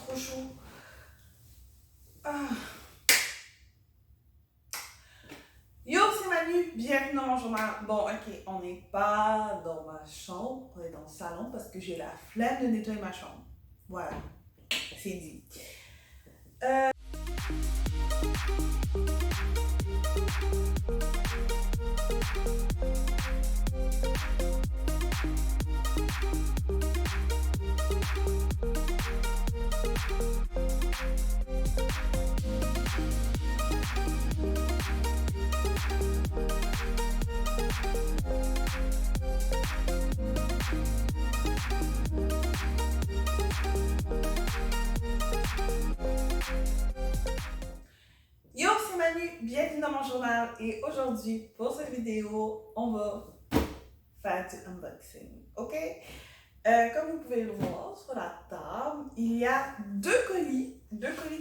trop chaud. Ah. Yo, c'est Manu, bienvenue dans mon journal. Bon, ok, on n'est pas dans ma chambre, on est dans le salon parce que j'ai la flemme de nettoyer ma chambre. Voilà, c'est dit. Yo, c'est Manu, bienvenue dans mon journal et aujourd'hui, pour cette vidéo, on va faire du unboxing, ok? Comme vous pouvez le voir sur la table, il y a deux colis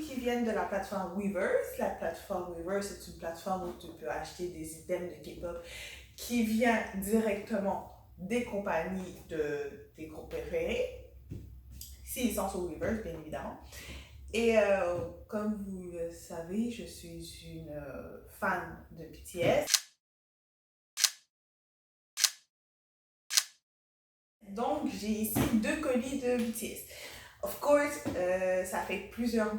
qui viennent de la plateforme Weverse. La plateforme Weverse, c'est une plateforme où tu peux acheter des items de K-pop qui vient directement des compagnies de tes groupes préférés, s'ils sont sur Weverse, bien évidemment. Et comme vous le savez, je suis une fan de BTS. Donc, j'ai ici deux colis de BTS. Of course, ça fait plusieurs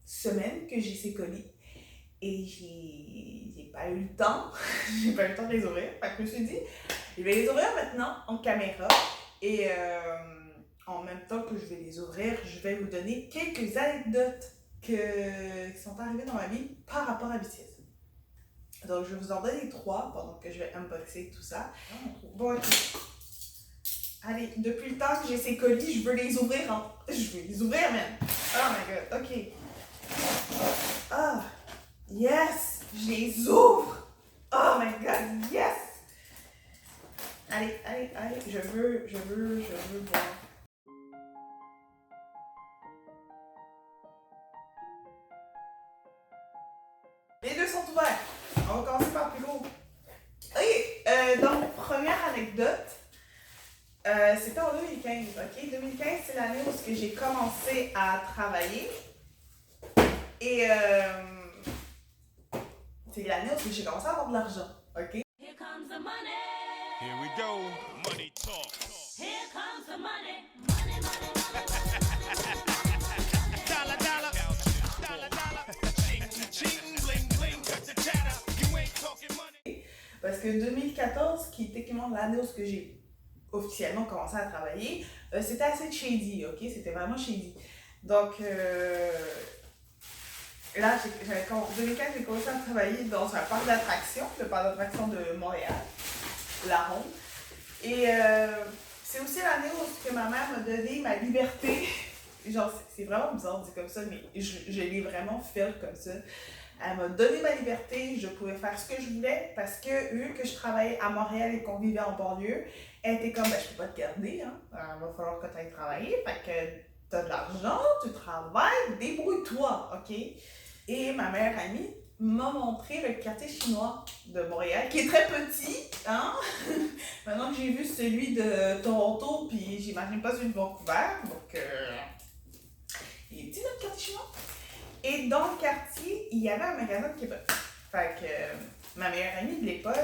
semaines que j'ai ces colis et j'ai pas eu le temps, j'ai pas eu le temps de les ouvrir. Fait que je me suis dit, je vais les ouvrir maintenant en caméra et en même temps que je vais les ouvrir, je vais vous donner quelques anecdotes qui sont arrivées dans ma vie par rapport à BTS. Donc, je vais vous en donner trois pendant que je vais unboxer tout ça. Bon, ok. Allez, depuis le temps que j'ai ces colis, je veux les ouvrir. Hein. Je veux les ouvrir, man. Oh my god, ok. Ah, yes, je les ouvre. Oh my god, yes. Allez, je veux voir. Les deux sont ouverts. On va commencer par le plus gros. Ok, donc, première anecdote. C'était en 2015, ok? 2015, c'est l'année où j'ai commencé à travailler. Et c'est l'année où j'ai commencé à avoir de l'argent, ok? Here comes the money. Here we go. Money talk. Here comes the money. Money, money, money. Dollar, dollar. Dollar, dollar. Ching, ching, bling, bling. Cut the chatter. You ain't talking money. Parce que 2014, qui est techniquement l'année où j'ai officiellement commencé à travailler, c'était assez shady, ok? C'était vraiment shady. Donc, là, en 2015, j'ai commencé à travailler dans un parc d'attractions, le parc d'attractions de Montréal, la Ronde. Et c'est aussi l'année où que ma mère m'a donné ma liberté. Genre, c'est vraiment bizarre de dire comme ça, mais je l'ai vraiment fait comme ça. Elle m'a donné ma liberté, je pouvais faire ce que je voulais parce que vu que je travaillais à Montréal et qu'on vivait en banlieue, elle était comme, ben, je peux pas te garder, hein. Il va falloir que tu ailles travailler, fait que t'as de l'argent, tu travailles, débrouille-toi, ok? Et ma meilleure amie m'a montré le quartier chinois de Montréal, qui est très petit, hein? Maintenant que j'ai vu celui de Toronto, puis j'imagine pas celui de Vancouver, donc il est petit notre quartier chinois. Et dans le quartier, il y avait un magasin de K-pop. Fait que ma meilleure amie de l'époque,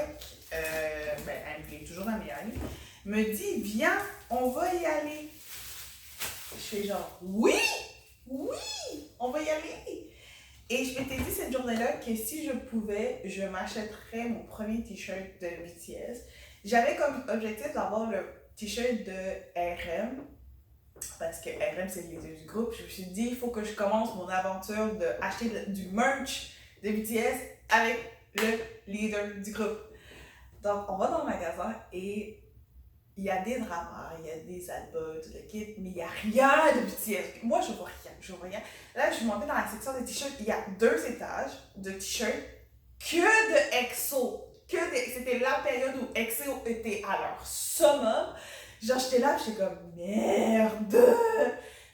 ben elle est toujours ma meilleure amie, me dit, viens, on va y aller. Je fais genre, oui, on va y aller. Et je m'étais dit cette journée-là que si je pouvais, je m'achèterais mon premier t-shirt de BTS. J'avais comme objectif d'avoir le t-shirt de RM, parce que RM c'est le leader du groupe. Je me suis dit, il faut que je commence mon aventure d'acheter du merch de BTS avec le leader du groupe. Donc, on va dans le magasin et il y a des dramas, il y a des albums, tout le kit, mais il n'y a rien de BTS. Moi, je vois rien. Là, je suis montée dans la section des t-shirts, il y a 2 étages de t-shirts que de EXO. C'était la période où EXO était à leur summum. Genre, j'étais là, j'étais comme, merde!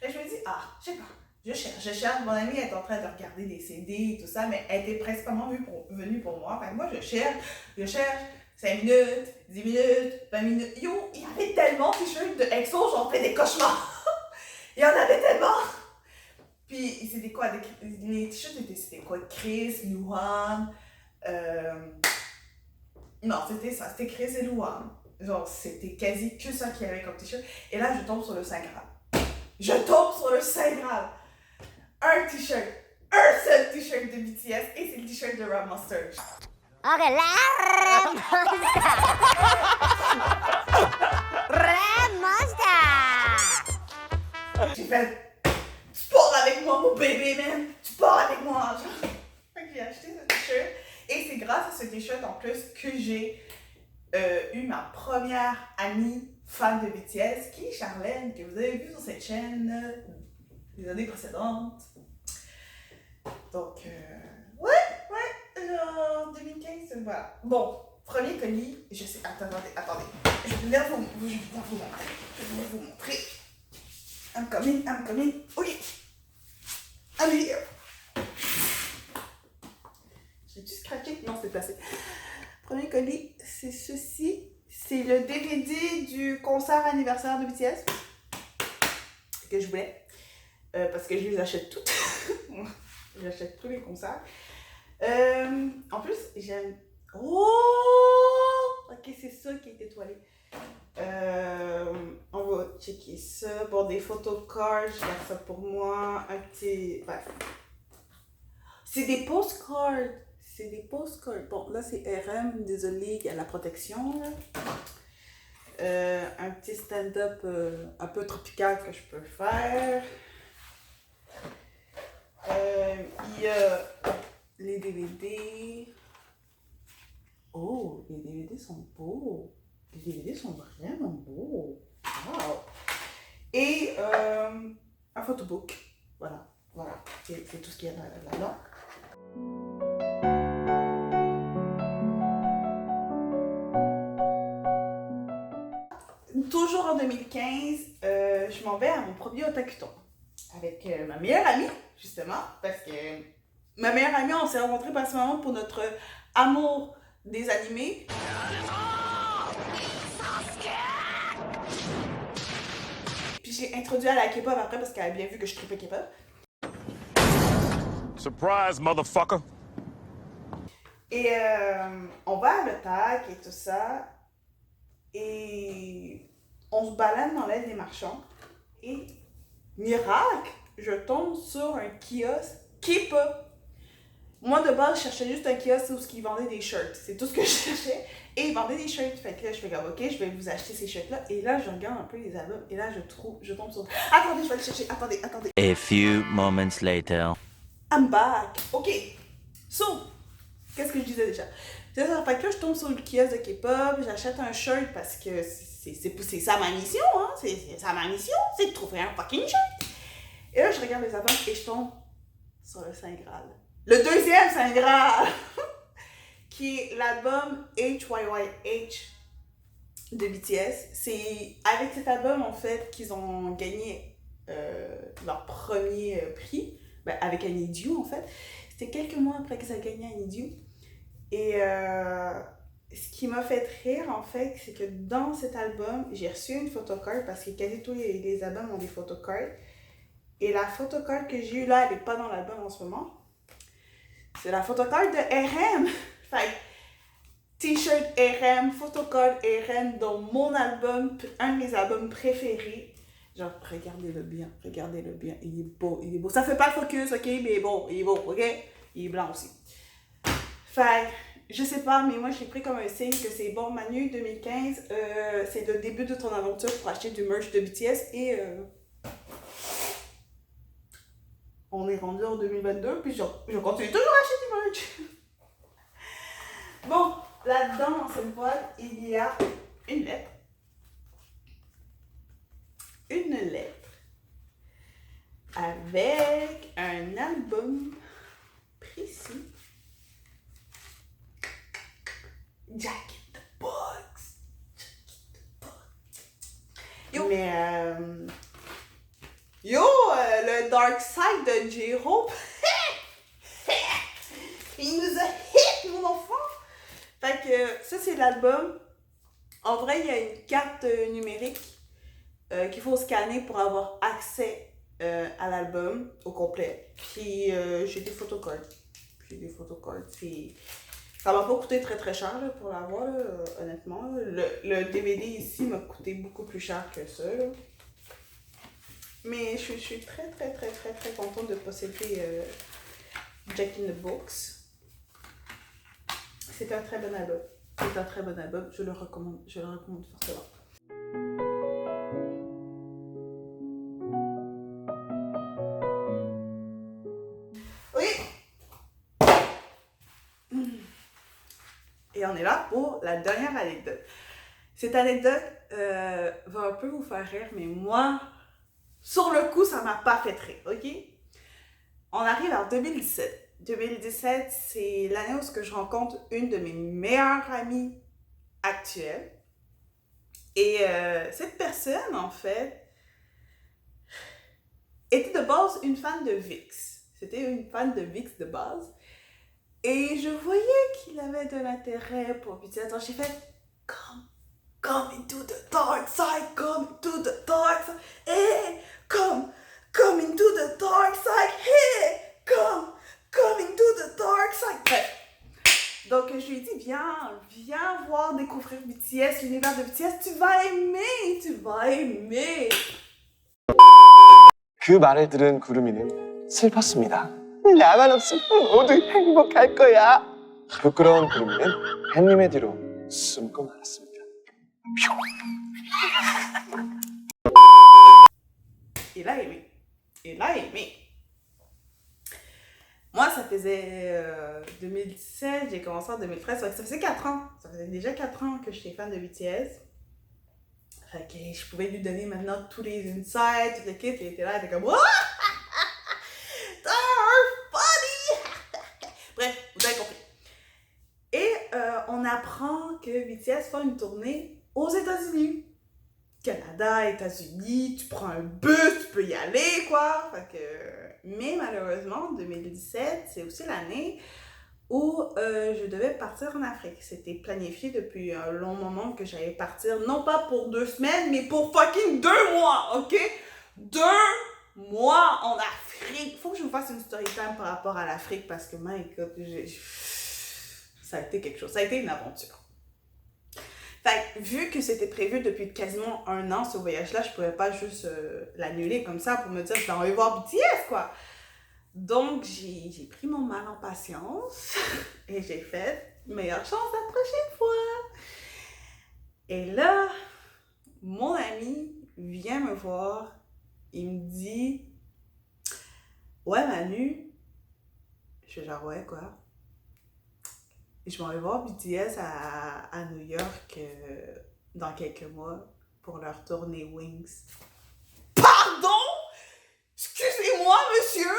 Et je me dis, je sais pas, je cherche. Mon amie est en train de regarder des CD et tout ça, mais elle était principalement venue pour moi. Fait que moi, je cherche, 5 minutes, 10 minutes, 20 minutes. Yo, il y avait tellement de t-shirts de EXO, j'en fais des cauchemars! Il y en avait tellement! Puis c'était quoi? Les t-shirts c'était quoi? Chris, Luan. Non, c'était ça, c'était Chris et Luan. Genre, c'était quasi que ça qu'il y avait comme t-shirt. Et là, je tombe sur le Saint Graal. Je tombe sur le Saint Graal. Un t-shirt. Un seul t-shirt de BTS. Et c'est le t-shirt de Ram Mustard. Ok, la J'ai fait, tu pars avec moi, mon bébé, man. Tu pars avec moi, genre. Fait que j'ai acheté ce t-shirt. Et c'est grâce à ce t-shirt, en plus, que j'ai eu ma première amie fan de BTS, qui est Charlène, que vous avez vu sur cette chaîne les années précédentes. Donc, genre 2015, voilà. Bon, premier colis, je sais, attendez. Je vais venir vous montrer. I'm coming. Ok. Allez. J'ai dû scratcher. Non, c'est placé. Premier colis, c'est ceci. C'est le DVD du concert anniversaire de BTS que je voulais. Parce que je les achète toutes. J'achète tous les concerts. En plus, j'aime... Oh! Ok, c'est ça qui est étoilé. On va checker ça. Bon, des photocards, je garde ça pour moi. Un petit... Bref. C'est des postcards. Bon, là, c'est RM. Désolée, il y a la protection, là. Un petit stand-up un peu tropical que je peux faire. Il y a les DVD. Oh, les DVD sont beaux. Les DVD sont vraiment beaux. Wow. Et un photobook. Voilà. C'est tout ce qu'il y a là-dedans. Toujours en 2015, je m'en vais à mon premier Otakuton avec ma meilleure amie, justement, parce que ma meilleure amie, on s'est rencontrés principalement pour notre amour des animés. Puis je l'ai introduit à la K-pop après parce qu'elle a bien vu que je trippais K-pop. Surprise, motherfucker. Et on va à l'Otak et tout ça. Et on se balade dans l'aile des marchands. Et miracle, je tombe sur un kiosque K-pop. Moi, de base, je cherchais juste un kiosque où ils vendaient des shirts. C'est tout ce que je cherchais. Et ils vendaient des shirts. Fait que là, je fais comme, ok, je vais vous acheter ces shirts-là. Et là, je regarde un peu les albums. Et là, je tombe sur... Attendez, je vais le chercher. Attendez. A few moments later. I'm back. Ok. So, qu'est-ce que je disais déjà? C'est ça, fait que là, je tombe sur le kiosque de K-pop. J'achète un shirt parce que c'est ça ma mission, hein. C'est ça ma mission. C'est de trouver un fucking shirt. Et là, je regarde les albums et je tombe sur le Saint Graal. Le deuxième Saint Graal, qui est l'album HYYH de BTS. C'est avec cet album, en fait, qu'ils ont gagné leur premier prix, avec I Need You, en fait. C'était quelques mois après qu'ils ont gagné I Need You. Et ce qui m'a fait rire, en fait, c'est que dans cet album, j'ai reçu une photocard, parce que quasi tous les albums ont des photocards. Et la photocard que j'ai eue là, elle n'est pas dans l'album en ce moment. C'est la photocard de RM. Fait t-shirt RM, photocard RM dans mon album, un de mes albums préférés. Genre, regardez-le bien. Il est beau. Ça fait pas le focus, ok? Mais bon, il est beau, ok? Il est blanc aussi. Fait je sais pas, mais moi, je l'ai pris comme un signe que c'est bon. Manu, 2015, c'est le début de ton aventure pour acheter du merch de BTS. Et on est rendu en 2022, puis je continue toujours à acheter du merch. Bon, là-dedans, dans cette boîte, il y a une lettre. Avec un album précis. Jack in the Box. Yo, mais le Dark Side de J-Hope, il nous a hit, mon enfant. Fait que ça, c'est l'album. En vrai, il y a une carte numérique qu'il faut scanner pour avoir accès à l'album au complet. Puis j'ai des photocards. Ça m'a pas coûté très très cher là, pour l'avoir, là, honnêtement. Le DVD ici m'a coûté beaucoup plus cher que ça. Là. Mais je suis très très très très très contente de posséder Jack in the Box. C'est un très bon album. Je le recommande fortement. Oui! Et on est là pour la dernière anecdote. Cette anecdote va un peu vous faire rire, mais moi, sur le coup, ça m'a pas fait rire, ok? On arrive en 2017. 2017, c'est l'année où je rencontre une de mes meilleures amies actuelles. Et cette personne, en fait, était de base une fan de VIX. C'était une fan de VIX de base. Et je voyais qu'il avait de l'intérêt pour BTS. Alors j'ai fait, come into the dark side, come into the dark side. Hey, come into the dark side. Hey, come into the dark side. Bref. Donc je lui ai dit, viens voir, découvrir BTS, l'univers de BTS. Tu vas aimer. 그 말을 들은 구름이는 슬펐습니다. 나만 없으면 모두 행복할 거야. 부끄러운 구름이는 햇님의 뒤로 숨고 말았습니다. Il a aimé. Moi, ça faisait 2017, j'ai commencé en 2013, ça faisait 4 ans. Ça faisait déjà 4 ans que j'étais fan de BTS. Fait que je pouvais lui donner maintenant tous les insights, tout le kit, il était là, il était comme « What? They're funny! » Bref, vous avez compris. Et on apprend que BTS fait une tournée aux États-Unis. Canada, États-Unis, tu prends un bus, tu peux y aller, quoi. Fait que... Mais malheureusement, 2017, c'est aussi l'année où je devais partir en Afrique. C'était planifié depuis un long moment que j'allais partir, non pas pour 2 semaines, mais pour fucking 2 mois, ok? 2 mois en Afrique. Faut que je vous fasse une story time par rapport à l'Afrique parce que, my God, ça a été quelque chose. Ça a été une aventure. Fait que, vu que c'était prévu depuis quasiment 1 an, ce voyage-là, je pouvais pas juste l'annuler comme ça pour me dire que j'ai envie de voir BTS, quoi. Donc, j'ai pris mon mal en patience et j'ai fait meilleure chance la prochaine fois. Et là, mon ami vient me voir, il me dit « Ouais, Manu. » Je suis genre « Ouais, quoi? » Et je m'en vais voir BTS à New York dans quelques mois pour leur tournée Wings. Pardon? Excusez-moi, monsieur?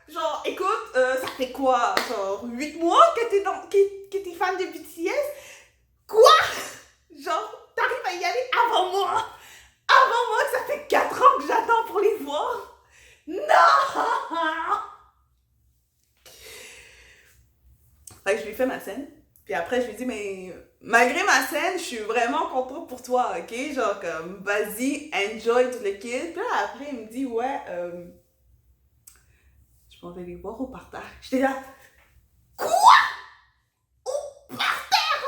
Genre, écoute, ça fait quoi? Genre, 8 mois que t'es fan de BTS? Quoi? Genre, t'arrives à y aller avant moi? Avant moi, que ça fait 4 ans que j'attends pour les voir? Non! Fait que je lui fais ma scène. Puis après, je lui dis, mais malgré ma scène, je suis vraiment contente pour toi, ok? Genre, comme, vas-y, enjoy tout le kit. Puis là, après, il me dit, ouais, je m'en vais les voir au parterre. J'étais là, quoi? Au parterre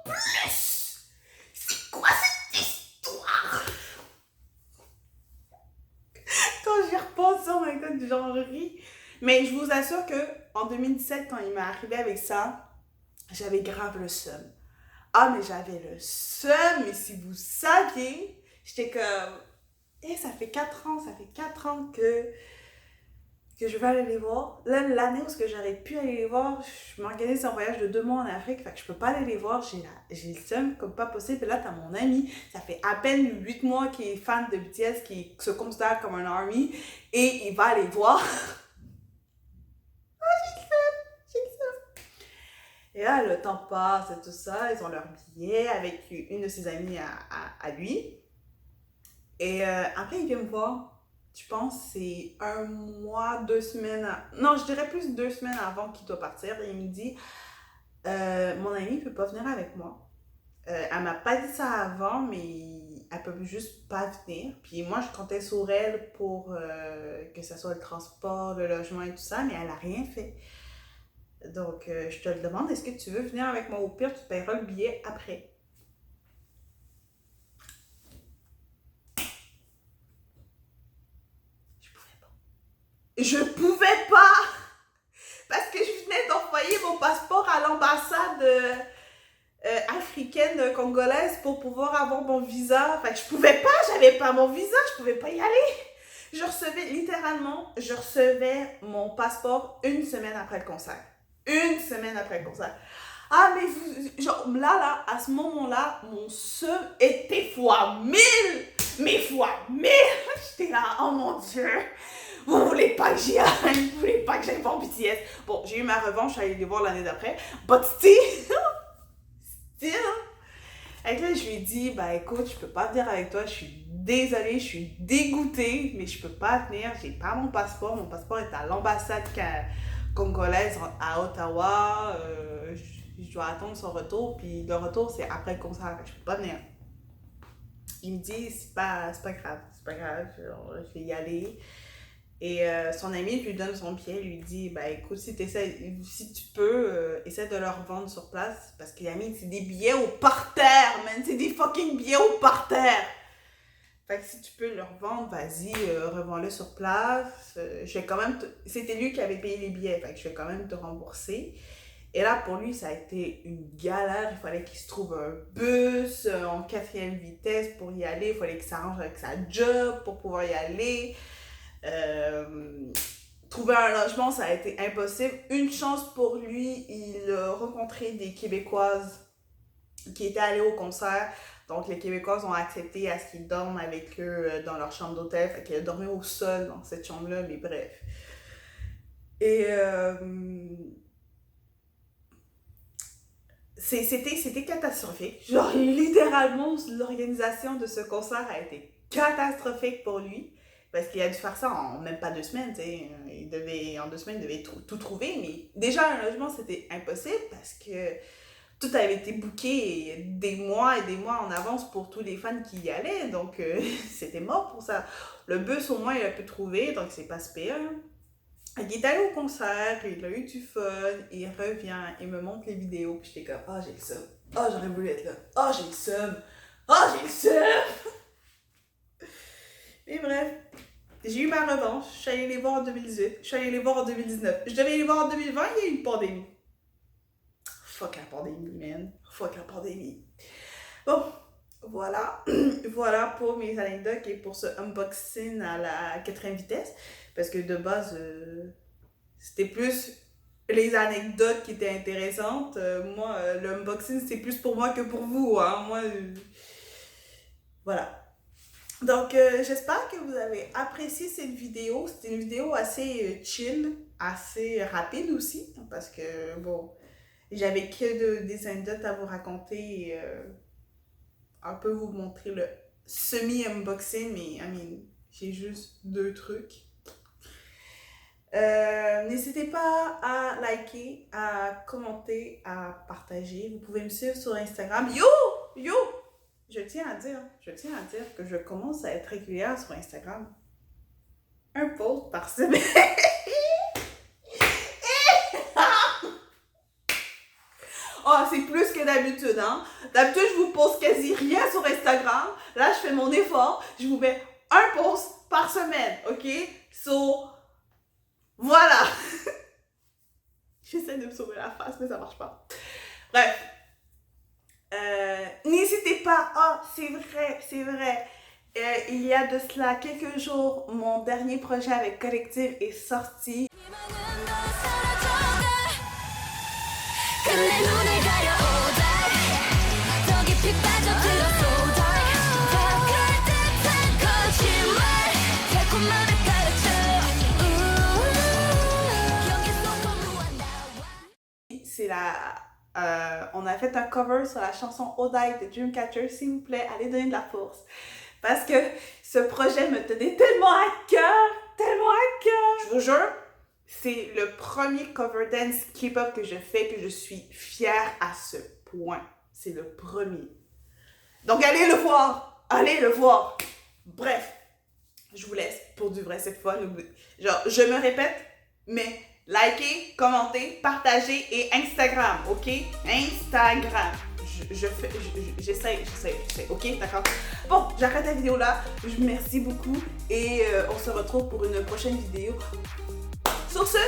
en plus? C'est quoi cette histoire? Quand j'y repense, oh my God, j'en ris. Mais je vous assure que en 2017, quand il m'est arrivé avec ça, j'avais grave le seum. Ah, mais j'avais le seum, mais si vous saviez, j'étais comme... ça fait 4 ans que je vais aller les voir. Là, l'année où j'aurais pu aller les voir, je m'organise un voyage de 2 mois en Afrique, fait que je peux pas aller les voir, j'ai le seum comme pas possible. Et là, t'as mon ami, ça fait à peine 8 mois qu'il est fan de BTS, qui se considère comme un army, et il va aller voir. Et là, le temps passe et tout ça, ils ont leur billet avec une de ses amies à lui. Et après, il vient me voir, je pense c'est 1 mois, 2 semaines, non, je dirais plus 2 semaines avant qu'il doit partir. Et il me dit, mon ami ne peut pas venir avec moi. Elle m'a pas dit ça avant, mais puis elle peut juste pas venir. Puis moi, je comptais sur elle pour que ce soit le transport, le logement et tout ça, mais elle a rien fait. Donc, je te le demande, est-ce que tu veux venir avec moi? Au pire, tu paieras le billet après. Je pouvais pas! Parce que je venais d'envoyer mon passeport à l'ambassade africaine congolaise pour pouvoir avoir mon visa. Fait que je pouvais pas, j'avais pas mon visa, je pouvais pas y aller. Je recevais mon passeport une semaine après le concert. Une semaine après le concert. Ah, mais genre, là, à ce moment-là, mon seum était fois 1000! Mais fois 1000! J'étais là, oh mon Dieu! Vous voulez pas que j'y aille? Vous voulez pas que j'aille voir BTS? Bon, j'ai eu ma revanche, je suis allée les voir l'année d'après. But still! Et là, je lui ai dit, bah écoute, je peux pas venir avec toi, je suis désolée, je suis dégoûtée, mais je peux pas venir, j'ai pas mon passeport est à l'ambassade congolaise à Ottawa, je dois attendre son retour, puis le retour c'est après le concert, je peux pas venir. Il me dit, c'est pas grave, je vais y aller. Et son ami lui donne son billet, lui dit, bah écoute, si tu peux, essaie de leur vendre sur place, parce qu'il a mis, c'est des billets au parterre, man, c'est des fucking billets au parterre. Fait que si tu peux leur vendre, vas-y, revends-le sur place. Je vais quand même, c'était lui qui avait payé les billets, fait que je vais quand même te rembourser. Et là, pour lui, ça a été une galère. Il fallait qu'il se trouve un bus en 4e vitesse pour y aller. Il fallait qu'il s'arrange avec sa job pour pouvoir y aller. Trouver un logement, ça a été impossible. Une chance pour lui, il a rencontré des Québécoises qui étaient allées au concert. Donc, les Québécoises ont accepté à ce qu'ils dorment avec eux dans leur chambre d'hôtel. Fait qu'il a dormi au sol dans cette chambre-là, mais bref. Et c'était catastrophique. Genre, littéralement, l'organisation de ce concert a été catastrophique pour lui. Parce qu'il a dû faire ça en même pas 2 semaines, tu sais. En 2 semaines, il devait tout trouver. Mais déjà, un logement, c'était impossible parce que tout avait été booké des mois et des mois en avance pour tous les fans qui y allaient. Donc, c'était mort pour ça. Le bus, au moins, il a pu trouver, donc c'est pas super. Il est allé au concert, il a eu du fun, il revient, il me montre les vidéos, puis j'étais comme, oh, j'ai le seum. Oh, j'aurais voulu être là. Oh, j'ai le seum. Oh, j'ai le seum. Et bref, j'ai eu ma revanche. Je suis allée les voir en 2018. Je suis allée les voir en 2019. Je devais les voir en 2020, il y a eu une pandémie. Fuck la pandémie, man. Fuck la pandémie. Bon, voilà. Voilà pour mes anecdotes et pour ce unboxing à la 4e vitesse. Parce que de base, c'était plus les anecdotes qui étaient intéressantes. Moi, l'unboxing, c'était plus pour moi que pour vous. Hein. Moi, voilà. Donc, j'espère que vous avez apprécié cette vidéo. C'était une vidéo assez chill, assez rapide aussi. Parce que, bon, j'avais que des anecdotes à vous raconter et un peu vous montrer le semi-unboxing. Mais, j'ai juste 2 trucs. N'hésitez pas à liker, à commenter, à partager. Vous pouvez me suivre sur Instagram. Yo! Je tiens à dire que je commence à être régulière sur Instagram. Un post par semaine. Oh, c'est plus que d'habitude, hein. D'habitude, je vous poste quasi rien sur Instagram. Là, je fais mon effort. Je vous mets un post par semaine, ok? So, voilà. J'essaie de me sauver la face, mais ça marche pas. Bref. N'hésitez pas. Oh, c'est vrai. Il y a de cela quelques jours, mon dernier projet avec Collective est sorti. C'est on a fait un cover sur la chanson Odai de Dreamcatcher. S'il vous plaît, allez donner de la force. Parce que ce projet me tenait tellement à cœur. Je vous jure, c'est le premier cover dance K-pop que je fais, que je suis fière à ce point. C'est le premier. Donc allez le voir. allez le voir. Bref, je vous laisse pour du vrai cette fois. Genre, je me répète, mais likez, commentez, partagez et Instagram, ok? Instagram. J'essaie, ok? D'accord? Bon, j'arrête la vidéo là. Merci beaucoup et on se retrouve pour une prochaine vidéo. Sur ce,